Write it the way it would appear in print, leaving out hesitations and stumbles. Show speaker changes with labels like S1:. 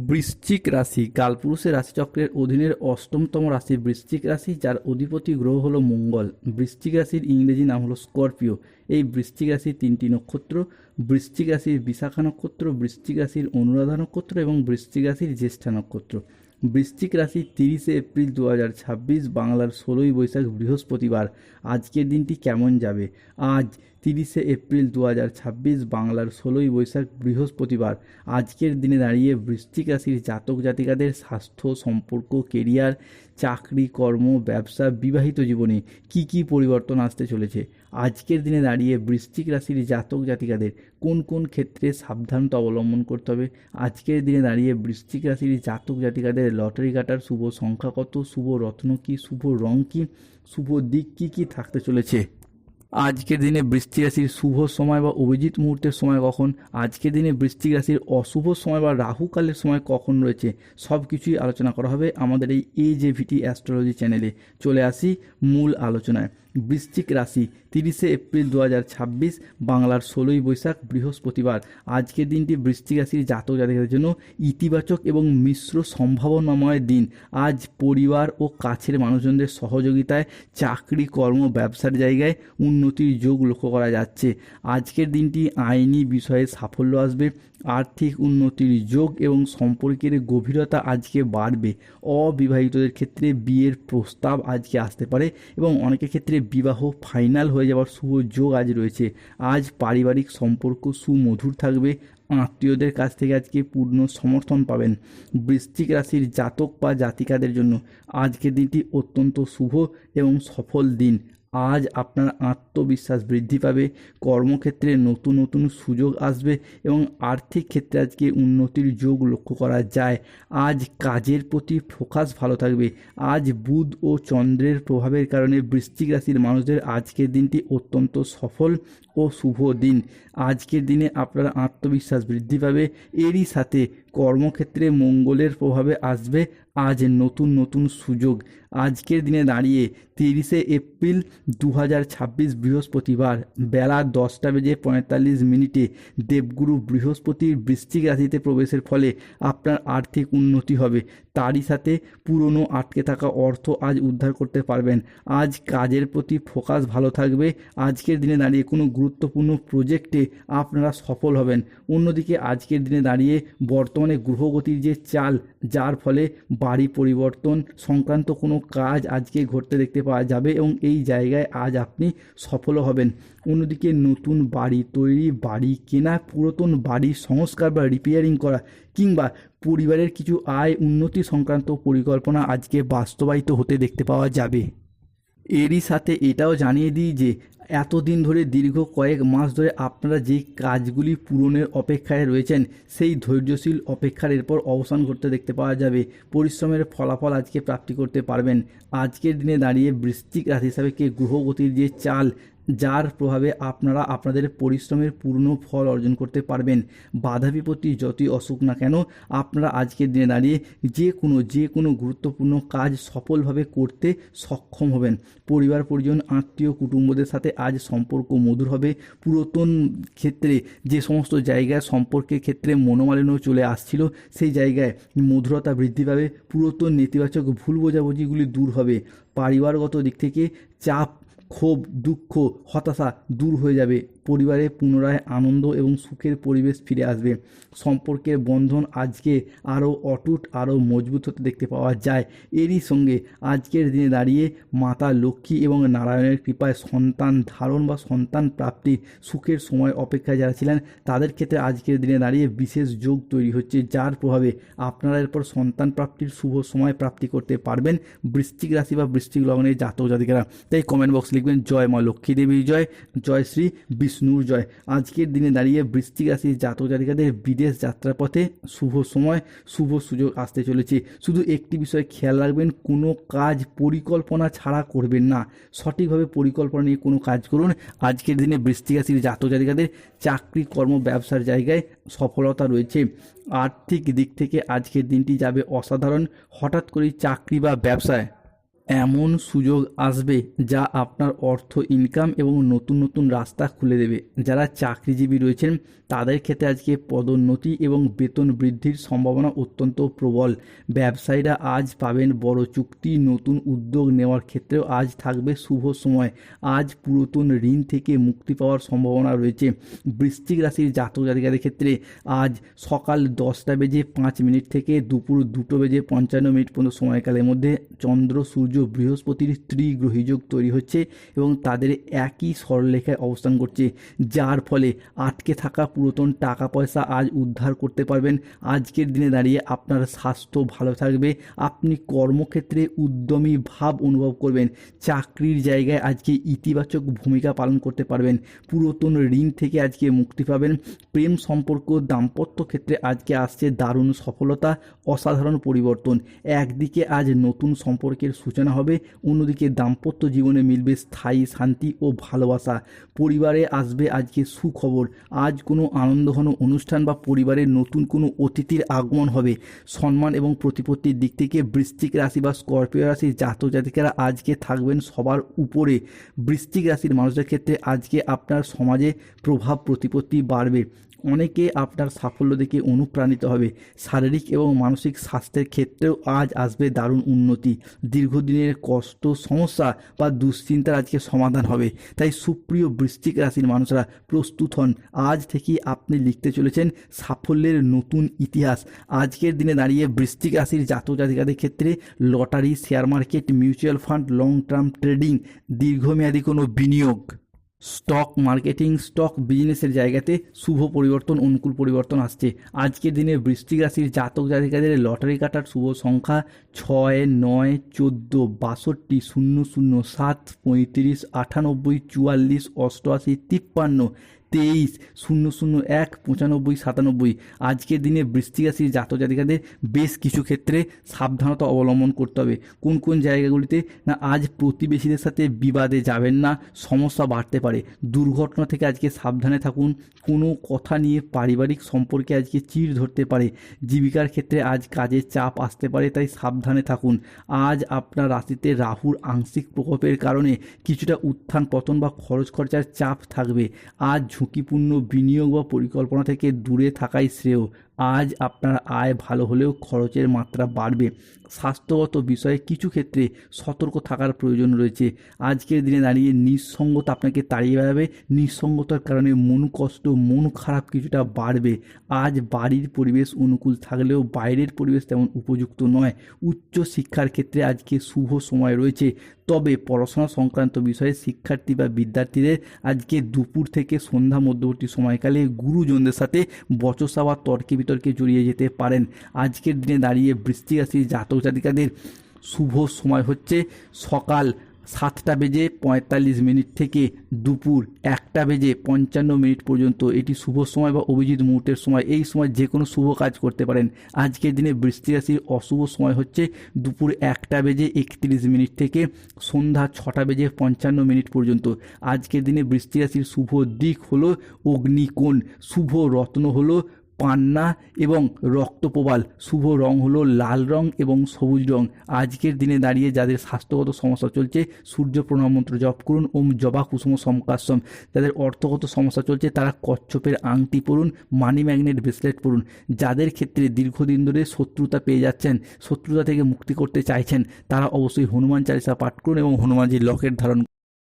S1: বৃশ্চিক রাশি কালপুরুষের রাশিচক্রের অধীনের অষ্টমতম রাশি বৃশ্চিক রাশি, যার অধিপতি গ্রহ হলো মঙ্গল। বৃশ্চিক রাশির ইংরেজি নাম হলো স্করপিও। এই বৃশ্চিক রাশির তিনটি নক্ষত্র: বৃশ্চিক রাশির বিশাখা নক্ষত্র, বৃশ্চিক রাশির অনুরাধা নক্ষত্র এবং বৃশ্চিক রাশির জ্যেষ্ঠা নক্ষত্র। বৃশ্চিক রাশি 30শে এপ্রিল 2026, বাংলার 16ই বৈশাখ বৃহস্পতিবার। আজকের দিনটি কেমন যাবে? আজ 30শে এপ্রিল 2026, বাংলার 16ই বৈশাখ বৃহস্পতিবার। আজকের দিনে দাঁড়িয়ে বৃশ্চিক রাশির জাতক জাতিকাদের স্বাস্থ্য, সম্পর্ক, কেরিয়ার, চাকরি, কর্ম, ব্যবসা, বিবাহিত জীবনে কি কি পরিবর্তন আসতে চলেছে? আজকের দিনে দাঁড়িয়ে বৃশ্চিক রাশির জাতক জাতিকাদের কোন কোন ক্ষেত্রে সাবধানতা অবলম্বন করতে হবে? আজকের দিনে দাঁড়িয়ে বৃশ্চিক রাশির জাতক জাতিকাদের লটারি কাটার শুভ সংখ্যা কত, শুভ রত্ন কী, শুভ রং কী, শুভ দিক কী কী থাকতে চলেছে? আজকের দিনে বৃশ্চিক রাশির শুভ সময় বা অভিজিৎ মুহূর্তের সময় কখন? আজকের দিনে বৃশ্চিক রাশির অশুভ সময় বা রাহুকালের সময় কখন রয়েছে? সব কিছুই আলোচনা করা হবে আমাদের এই AJVT অ্যাস্ট্রোলজি চ্যানেলে। চলে আসি মূল আলোচনায়। বৃশ্চিক রাশি 30শে এপ্রিল 2026, বাংলার 16ই বৈশাখ বৃহস্পতিবার। আজকের দিনটি বৃশ্চিক রাশির জাতক জাতিকাদের জন্য ইতিবাচক এবং মিশ্র সম্ভাবনাময় দিন। আজ পরিবার ও কাছের মানুষজনদের সহযোগিতায় চাকরি, কর্ম, ব্যবসার জায়গায় উন্নতির যোগ লক্ষ্য করা যাচ্ছে। আজকের দিনটি আইনি বিষয়ে সাফল্য আসবে, আর্থিক উন্নতির যোগ এবং সম্পর্কের গভীরতা আজকে বাড়বে। অবিবাহিতদের ক্ষেত্রে বিয়ের প্রস্তাব আজকে আসতে পারে এবং অনেকের ক্ষেত্রে বিবাহ ফাইনাল হয়ে যাওয়ার শুভ যোগ আজ রয়েছে। আজ পারিবারিক সম্পর্ক সুমধুর থাকবে, আত্মীয়দের কাছ থেকে আজকে পূর্ণ সমর্থন পাবেন। বৃশ্চিক রাশির জাতক বা জাতিকাদের জন্য আজকের দিনটি অত্যন্ত শুভ এবং সফল দিন। আজ আপনার আত্মবিশ্বাস বৃদ্ধি পাবে, কর্মক্ষেত্রে নতুন নতুন সুযোগ আসবে এবং আর্থিক ক্ষেত্রে আজকে উন্নতির যোগ লক্ষ্য করা যায়। আজ কাজের প্রতি ফোকাস ভালো থাকবে। আজ বুধ ও চন্দ্রের প্রভাবের কারণে বৃশ্চিক রাশির মানুষদের আজকের দিনটি অত্যন্ত সফল ও শুভ দিন। আজকের দিনে আপনার আত্মবিশ্বাস বৃদ্ধি পাবে, এরই সাথে কর্মক্ষেত্রে মঙ্গলের প্রভাবে আসবে আজ নতুন নতুন সুযোগ। আজকের দিনে দাঁড়িয়ে 30শে এপ্রিল 2026 বৃহস্পতিবার বেলা 10:45 দেবগুরু বৃহস্পতির বৃশ্চিক রাশিতে প্রবেশের ফলে আপনার আর্থিক উন্নতি হবে। তারই সাথে পুরনো আটকে থাকা অর্থ আজ উদ্ধার করতে পারবেন। আজ কাজের প্রতি ফোকাস ভালো থাকবে। আজকের দিনে দাঁড়িয়ে কোনো গুরুত্বপূর্ণ প্রজেক্টে আপনারা সফল হবেন। অন্যদিকে আজকের দিনে দাঁড়িয়ে বর্তমানে গ্রহগতির যে চাল, যার ফলে বাড়ি পরিবর্তন সংক্রান্ত কোনো কাজ আজকে ঘটতে দেখতে পাওয়া যাবে এবং এই জায়গায় আজ আপনি সফল হবেন। অন্যদিকে নতুন বাড়ি তৈরি, বাড়ি কেনা, পুরাতন বাড়ির সংস্কার বা রিপেয়ারিং করা কিংবা পরিবারের কিছু আয় উন্নতি সংক্রান্ত পরিকল্পনা আজকে বাস্তবায়িত হতে দেখতে পাওয়া যাবে। এরই সাথে এটাও জানিয়ে দিই যে এতদিন ধরে দীর্ঘ কয়েক মাস ধরে আপনারা যেই কাজগুলি পূরণের অপেক্ষায় রয়েছেন, সেই ধৈর্যশীল অপেক্ষার এরপর অবসান ঘটতে দেখতে পাওয়া যাবে। পরিশ্রমের ফলাফল আজকে প্রাপ্তি করতে পারবেন। আজকের দিনে দাঁড়িয়ে বৃশ্চিক রাশি হিসাবে গ্রহগতির যে চাল, যার প্রভাবে আপনারা আপনাদের পরিশ্রমের পূর্ণ ফল অর্জন করতে পারবেন। বাধা বিপত্তি যতই আসুক না কেন, আপনারা আজকের দিনে দাঁড়িয়ে যে কোনো গুরুত্বপূর্ণ কাজ সফলভাবে করতে সক্ষম হবেন। পরিবার পরিজন, আত্মীয় কুটুম্বদের সাথে আজ সম্পর্ক মধুর হবে। পুরাতন ক্ষেত্রে যে সমস্ত জায়গায় সম্পর্কের ক্ষেত্রে মনোমালিন্য চলে আসছিল, সেই জায়গায় মধুরতা বৃদ্ধি পাবে। পুরাতন নেতিবাচক ভুল বোঝাবুঝিগুলি দূর হবে। পরিবারগত দিক থেকে চাপ, ক্ষোভ, দুঃখ, হতাশা দূর হয়ে যাবে। পরিবারে পুনরায় আনন্দ এবং সুখের পরিবেশ ফিরে আসবে। সম্পর্কের বন্ধন আজকে আরও অটুট, আরও মজবুত হতে দেখতে পাওয়া যায়। এরই সঙ্গে আজকের দিনে দাঁড়িয়ে মাতা লক্ষ্মী এবং নারায়ণের কৃপায় সন্তান ধারণ বা সন্তান প্রাপ্তির সুখের সময় অপেক্ষায় যারা ছিলেন, তাদের ক্ষেত্রে আজকের দিনে দাঁড়িয়ে বিশেষ যোগ তৈরি হচ্ছে, যার প্রভাবে আপনারা এরপর সন্তান প্রাপ্তির শুভ সময় প্রাপ্তি করতে পারবেন। বৃশ্চিক রাশি বা বৃশ্চিক লগ্নের জাতক জাতিকারা তাই কমেন্ট বক্স লিখবেন জয় মা লক্ষ্মী দেবীর জয়, জয় শ্রী বিষ্ণুর জয়। আজকের দিনে দাঁড়িয়ে বৃশ্চিক রাশির জাতক জাতিকাদের বিদেশ যাত্রার পথে শুভ সময়, শুভ সুযোগ আসতে চলেছে। শুধু একটি বিষয় খেয়াল রাখবেন, কোনো কাজ পরিকল্পনা ছাড়া করবেন না। সঠিকভাবে পরিকল্পনা নিয়ে কোনো কাজ করুন। আজকের দিনে বৃশ্চিক রাশির জাতক জাতিকাদের চাকরি, কর্ম, ব্যবসার জায়গায় সফলতা রয়েছে। আর্থিক দিক থেকে আজকের দিনটি যাবে অসাধারণ। হঠাৎ করেই চাকরি বা ব্যবসায় এমন সুযোগ আসবে যা আপনার অর্থ ইনকাম এবং নতুন নতুন রাস্তা খুলে দেবে। যারা চাকরিজীবী রয়েছেন তাদের ক্ষেত্রে আজকে পদোন্নতি এবং বেতন বৃদ্ধির সম্ভাবনা অত্যন্ত প্রবল। ব্যবসায়ীরা আজ পাবেন বড় চুক্তি, নতুন উদ্যোগ নেওয়ার ক্ষেত্রেও আজ থাকবে শুভ সময়। আজ পুরাতন ঋণ থেকে মুক্তি পাওয়ার সম্ভাবনা রয়েছে। বৃশ্চিক রাশির জাতক জাতিকাদের ক্ষেত্রে আজ সকাল 10:05 থেকে দুপুর 2:55 পর্যন্ত সময়কালের মধ্যে চন্দ্র সূর্য বৃহস্পতির ত্রিগ্রহী যোগ তৈরি হচ্ছে এবং তাদের একই সরলরেখায় অবস্থান করছে, যার ফলে আটকে থাকা পুরাতন টাকা পয়সা আজ উদ্ধার করতে পারবেন। আজকের দিনে দাঁড়িয়ে আপনার স্বাস্থ্য ভালো থাকবে, আপনি কর্মক্ষেত্রে উদ্যমী ভাব অনুভব করবেন, চাকরির জায়গায় আজকে ইতিবাচক ভূমিকা পালন করতে পারবেন, পুরাতন ঋণ থেকে আজকে মুক্তি পাবেন। প্রেম সম্পর্ক দাম্পত্য ক্ষেত্রে আজকে আসছে দারুণ সফলতা, অসাধারণ পরিবর্তন। একদিকে আজ নতুন সম্পর্কের সূচনা হবে, অন্যদিকে দাম্পত্য জীবনে মিলবে স্থায়ী শান্তি ও ভালোবাসা। পরিবারে আসবে আজকে সুখবর, আজ কোনো আনন্দঘন অনুষ্ঠান বা পরিবারের নতুন কোনো অতিথির আগমন হবে। সম্মান এবং প্রতিপত্তির দিক থেকে বৃশ্চিক রাশি বা স্করপিও রাশির জাতক জাতিকারা আজকে থাকবেন সবার উপরে। বৃশ্চিক রাশির মানুষদের ক্ষেত্রে আজকে আপনার সমাজে প্রভাব প্রতিপত্তি বাড়বে, অনেকে আপনার সাফল্য দেখে অনুপ্রাণিত হবে। শারীরিক এবং মানসিক স্বাস্থ্যের ক্ষেত্রেও আজ আসবে দারুণ উন্নতি। দীর্ঘদিনের কষ্ট, সমস্যা বা দুশ্চিন্তার আজকে সমাধান হবে। তাই সুপ্রিয় বৃশ্চিক রাশির মানুষরা প্রস্তুত হন, আজ থেকেই আপনি লিখতে চলেছেন সাফল্যের নতুন ইতিহাস। আজকের দিনে দাঁড়িয়ে বৃশ্চিক রাশির জাতক জাতিকাদের ক্ষেত্রে lottery, share market, mutual fund, long term trading, দীর্ঘমেয়াদী কোনো বিনিয়োগ, স্টক মার্কেটিং, স্টক বিজনেসের জায়গাতে শুভ পরিবর্তন, অনুকূল পরিবর্তন আসছে। আজকের দিনে বৃশ্চিক রাশির জাতক জাতিকাদের লটারি কাটার শুভ সংখ্যা 6, 9, 14, 62, 00, 7, 35, 98, 44, 88, 53, 23, 001, 95, 97। আজকের দিনে বৃশ্চিক রাশির জাতক জাতিকাদের বেশ কিছু ক্ষেত্রে সাবধানতা অবলম্বন করতে হবে। কোন কোন জায়গাগুলিতে না, আজ প্রতিবেশীদের সাথে বিবাদে যাবেন না, সমস্যা বাড়তে পারে। দুর্ঘটনা থেকে আজকে সাবধানে থাকুন। কোনো কথা নিয়ে পারিবারিক সম্পর্কে আজকে চিড় ধরতে পারে। জীবিকার ক্ষেত্রে আজ কাজের চাপ আসতে পারে, তাই সাবধানে থাকুন। আজ আপনার রাশিতে রাহুর আংশিক প্রকোপের কারণে কিছুটা উত্থান পতন বা খরচ খরচার চাপ থাকবে। আজ ঝুঁকিপূর্ণ বিনিয়োগ বা পরিকল্পনা থেকে দূরে থাকাই শ্রেয়। আজ আপনার আয় ভালো হলেও খরচের মাত্রা বাড়বে। স্বাস্থ্যগত বিষয়ে কিছু ক্ষেত্রে সতর্ক থাকার প্রয়োজন রয়েছে। আজকের দিনে দাঁড়িয়ে নিঃসঙ্গতা আপনাকে তাড়িয়ে বেড়াবে। নিঃসঙ্গতার কারণে মন কষ্ট, মন খারাপ কিছুটা বাড়বে। আজ বাড়ির পরিবেশ অনুকূল থাকলেও বাইরের পরিবেশ তেমন উপযুক্ত নয়। উচ্চ শিক্ষার ক্ষেত্রে আজকে শুভ সময় রয়েছে, তবে পড়াশোনা সংক্রান্ত বিষয়ে শিক্ষার্থী বা বিদ্যার্থীদের আজকে দুপুর থেকে সন্ধ্যা মধ্যবর্তী সময়কালে গুরুজনদের সাথে বচসা বা তর্কে বিতর্কে জড়িয়ে যেতে পারেন। আজকের দিনে দাঁড়িয়ে বৃশ্চিক রাশির জাতক জাতিকাদের শুভ সময় হচ্ছে সকাল 7:45 থেকে দুপুর 1:55 পর্যন্ত। এটি শুভ সময় বা অভিজিৎ মুহূর্তের সময়। এই সময় যে কোনো শুভ কাজ করতে পারেন। আজকের দিনে বৃশ্চিক রাশির অশুভ সময় হচ্ছে দুপুর 1:31 থেকে সন্ধ্যা 6:55 পর্যন্ত। আজকের দিনে বৃশ্চিক রাশির শুভ দিক হলো অগ্নিকোণ, শুভ রত্ন হলো পান্না এবং রক্তপ্রবাল, শুভ রং হলো লাল রং এবং সবুজ রং। আজকের দিনে দাঁড়িয়ে যাদের স্বাস্থ্যগত সমস্যা চলছে সূর্য প্রণাম মন্ত্র জপ করুন, ওম জবা কুসুম সমকাশ্যম। যাদের অর্থগত সমস্যা চলছে তারা কচ্ছপের আংটি পরুন, মানি ম্যাগনেট ব্রেসলেট পরুন। যাদের ক্ষেত্রে দীর্ঘদিন ধরে শত্রুতা পেয়ে যাচ্ছেন, শত্রুতা থেকে মুক্তি করতে চাইছেন, তারা অবশ্যই হনুমান চালিসা পাঠ করুন এবং হনুমানজির লকেট ধারণ